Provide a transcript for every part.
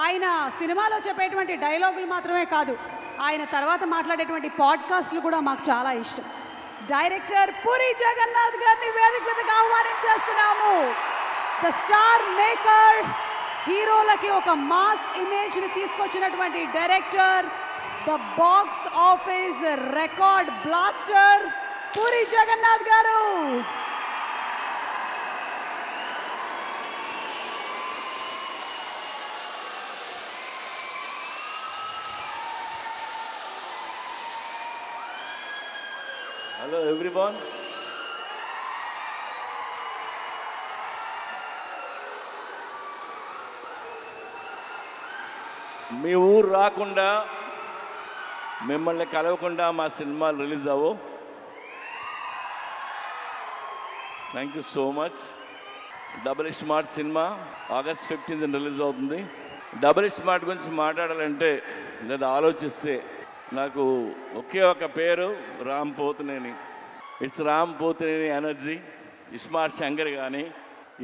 ఆయన సినిమాలో చెప్పేటువంటి డైలాగులు మాత్రమే కాదు, ఆయన తర్వాత మాట్లాడేటువంటి పాడ్కాస్ట్లు కూడా మాకు చాలా ఇష్టం. డైరెక్టర్ పూరి జగన్నాథ్ గారిని వేదిక మీదకి ఆహ్వానించేస్తున్నాము. ద స్టార్ మేకర్, హీరోలకి ఒక మాస్ ఇమేజ్ని తీసుకొచ్చినటువంటి director, the box office record blaster Puri Jagannadh గారు. Hello everyone. మీ ఊరు రాకుండా మిమ్మల్ని కలవకుండా మా సినిమాలు రిలీజ్ అవ్వవు. Thank you so much. Double smart cinema August 15th release అవుతుంది. డబుల్ స్మార్ట్ గురించి మాట్లాడాలంటే లేదా ఆలోచిస్తే నాకు ఒకే ఒక పేరు, Ram Pothineni. It's Ram Pothineni energy. Smart Shankar కానీ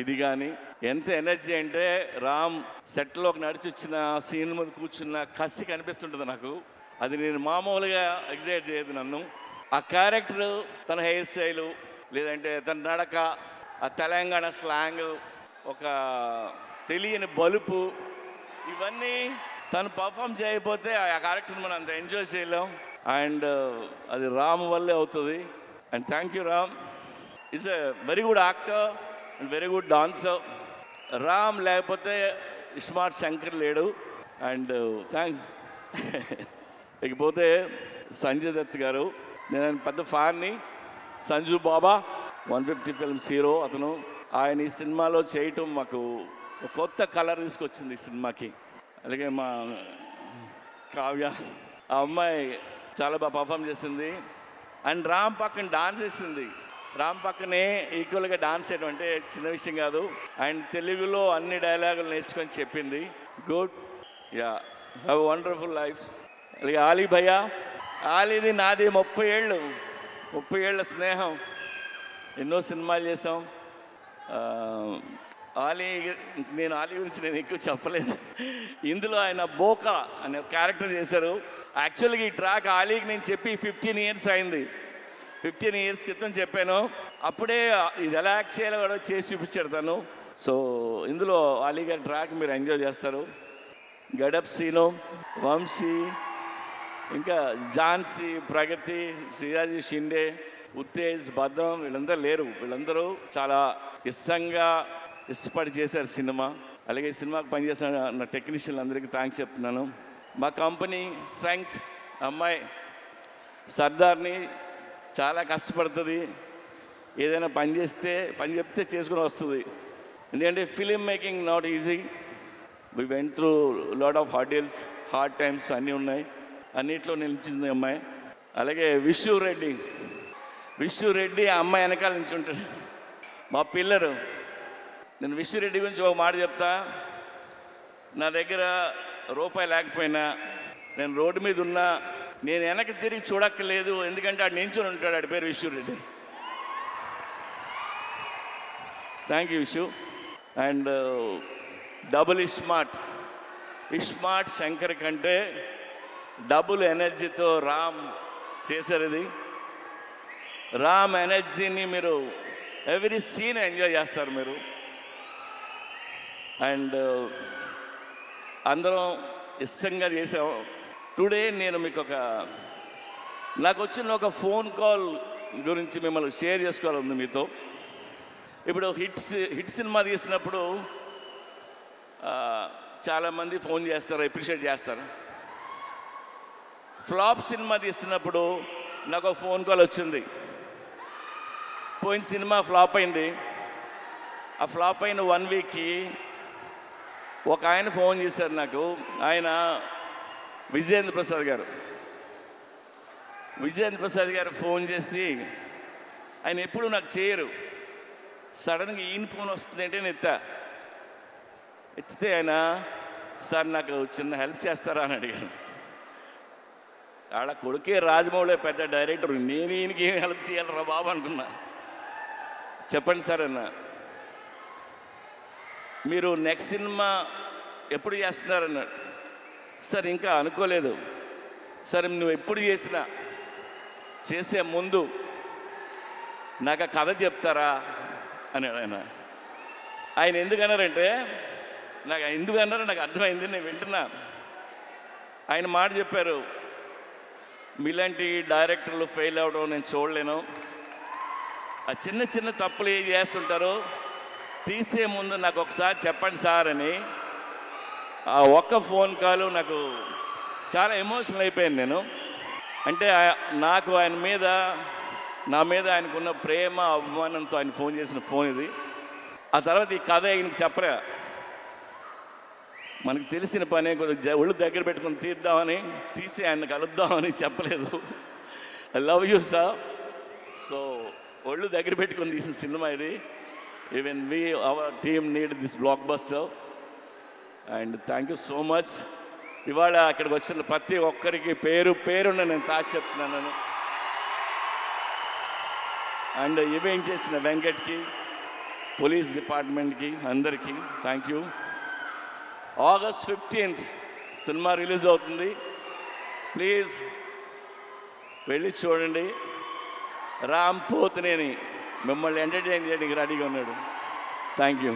ఇది కానీ ఎంత ఎనర్జీ అంటే, రామ్ సెట్లోకి నడిచి వచ్చిన సీన్ మీద కూర్చున్న కసి కనిపిస్తుంటుంది నాకు. అది నేను మామూలుగా ఎగ్జైట్ చేయదు నన్ను. ఆ క్యారెక్టర్, తన హెయిర్ స్టైలు, లేదంటే తన నడక, ఆ తెలంగాణ స్లాంగ్, ఒక తెలియని బలుపు, ఇవన్నీ తను పర్ఫామ్ చేయకపోతే ఆ క్యారెక్టర్ని మనం అంత ఎంజాయ్ చేయలేం. అండ్ అది రామ్ వల్లే అవుతుంది. And thank you Ram. Is a very good actor and very good dancer. Ram లేకపోతే స్మార్ట్ శంకర్ లేడు. And thanks. ఇకపోతే సంజయ్ దత్ గారు, నేను పెద్ద ఫ్యాన్ని. సంజు బాబా 150 ఫిల్మ్స్ హీరో అతను. ఆయన ఈ సినిమాలో చేయటం మాకు ఒక కొత్త కలర్ తీసుకొచ్చింది ఈ సినిమాకి. అలాగే మా కావ్య, ఆ అమ్మాయి చాలా బాగా పర్ఫామ్ చేసింది. అండ్ రామ్ పక్కన డాన్స్ చేసింది. రామ్ పక్కనే ఈక్వల్గా డాన్స్ చేయడం అంటే చిన్న విషయం కాదు. అండ్ తెలుగులో అన్ని డైలాగులు నేర్చుకొని చెప్పింది. Good, yeah, have a wonderful life. అలాగే ఆలీ భయ్యా, ఆలీది నాది 30 ఏళ్ళ స్నేహం. ఎన్నో సినిమాలు చేసాం. ఆలీ, నేను ఆలీ గురించి నేను ఎక్కువ చెప్పలేదు. ఇందులో ఆయన బోకా అనే క్యారెక్టర్ చేశారు. యాక్చువల్గా ఈ ట్రాక్ ఆలీకి నేను చెప్పి 15 ఇయర్స్ అయింది. 15 ఇయర్స్ క్రితం చెప్పాను. అప్పుడే ఇది ఎలా యాక్ట్ చేయాలో కూడా చేసి చూపించాడు తను. సో ఇందులో ఆలీ గారి ట్రాక్ మీరు ఎంజాయ్ చేస్తారు. గడప్ సీను, వంశీ, ఇంకా ఝాన్సీ, ప్రగతి, శ్రీరాజీ షిండే, ఉత్తేజ్, బద్దం, వీళ్ళందరూ లేరు. వీళ్ళందరూ చాలా ఇష్టపడి చేశారు సినిమా. అలాగే ఈ సినిమాకి పనిచేసిన నా టెక్నీషియన్లు అందరికీ థ్యాంక్స్ చెప్తున్నాను. మా కంపెనీ స్ట్రెంగ్త్, అమ్మాయి సర్దార్ని చాలా కష్టపడుతుంది. ఏదైనా పని చెప్తే చేసుకుని వస్తుంది. ఎందుకంటే film making not easy. We went through lot of hurdles, hard times అన్నీ ఉన్నాయి. అన్నిట్లో నిలిచింది అమ్మాయి. అలాగే విష్ణు రెడ్డి ఆ అమ్మాయి వెనకాల నుంచి ఉంటాడు, మా పిల్లరు. నేను విష్ణు రెడ్డి గురించి ఒక మాట చెప్తా. నా దగ్గర రూపాయి లేకపోయినా, నేను రోడ్డు మీద ఉన్నా, నేను వెనక్కి తిరిగి చూడక్కర్లేదు. ఎందుకంటే ఆడు నించుని ఉంటాడు. ఆడి పేరు Vishnu Reddy. Thank you Vishnu. And double smart Shankar కంటే డబుల్ ఎనర్జీతో రామ్ చేశారు. ఇది రామ్ ఎనర్జీని మీరు ఎవ్రీ సీన్ ఎంజాయ్ చేస్తారు మీరు. అండ్ అందరం ఇష్టంగా చేసాం. టుడే నేను మీకు నాకు వచ్చిన ఒక ఫోన్ కాల్ గురించి మిమ్మల్ని షేర్ చేసుకోవాలని మీతో. ఇప్పుడు హిట్ సినిమా తీసినప్పుడు చాలామంది ఫోన్ చేస్తారు, అప్రిషియేట్ చేస్తారు. ఫ్లాప్ సినిమా తీస్తున్నప్పుడు నాకు ఒక ఫోన్ కాల్ వచ్చింది. పోయిన సినిమా ఫ్లాప్ అయింది. ఆ ఫ్లాప్ అయిన 1 వీక్కి ఒక ఆయన ఫోన్ చేశారు నాకు. ఆయన విజయేంద్ర ప్రసాద్ గారు ఫోన్ చేసి, ఆయన ఎప్పుడు నాకు చేయరు, సడన్గా ఈయన ఫోన్ వస్తుందంటే నేను ఎత్తితే ఆయన, సార్ నాకు చిన్న హెల్ప్ చేస్తారా అని అడిగాను. ఆడ కొడుకే రాజమౌళి పెద్ద డైరెక్టర్, నేను ఈయనకి ఏం హెల్ప్ చేయాలరా బాబు అనుకున్నా. చెప్పండి సార్ అన్న, మీరు నెక్స్ట్ సినిమా ఎప్పుడు చేస్తున్నారన్నాడు. సార్ ఇంకా అనుకోలేదు. సరే నువ్వు ఎప్పుడు చేసినా చేసే ముందు నాకు ఆ కథ చెప్తారా అన్నాడు ఆయన. ఆయన ఎందుకన్నారంటే ఎందుకన్నారో నాకు అర్థమైంది, నేను వింటున్నా. ఆయన మాట చెప్పారు, మీలాంటి డైరెక్టర్లు ఫెయిల్ అవ్వడం నేను చూడలేను. ఆ చిన్న చిన్న తప్పులు ఏం చేస్తుంటారో తీసే ముందు నాకు ఒకసారి చెప్పండి సార్ అని. ఆ ఒక్క ఫోన్ కాలు నాకు చాలా ఎమోషనల్ అయిపోయాను నేను. అంటే నాకు ఆయన మీద, నా మీద ఆయనకున్న ప్రేమ అభిమానంతో ఆయన ఫోన్ చేసిన ఫోన్ ఇది. ఆ తర్వాత ఈ కథ ఆయనకి చెప్పరా, మనకు తెలిసిన పనే కొద్దిగా ఒళ్ళు దగ్గర పెట్టుకుని తీసి ఆయన కలుద్దామని చెప్పలేదు. I love you sir. So ఒళ్ళు దగ్గర పెట్టుకొని తీసిన సినిమా ఇది. Even our team need this block buster and thank you so much. ఇవాళ అక్కడికి వచ్చిన ప్రతి ఒక్కరికి పేరున్న నేను తాకి చెప్తున్నాను. అండ్ ఈవెంట్ చేసిన వెంకట్కి, పోలీస్ డిపార్ట్మెంట్కి, అందరికీ thank you. August 15th cinema release అవుతుంది. ప్లీజ్ వెళ్ళి చూడండి. రామ్ పోతినేని మిమ్మల్ని ఎంటర్టైన్ చేయడానికి రెడీగా ఉన్నాడు. Thank you.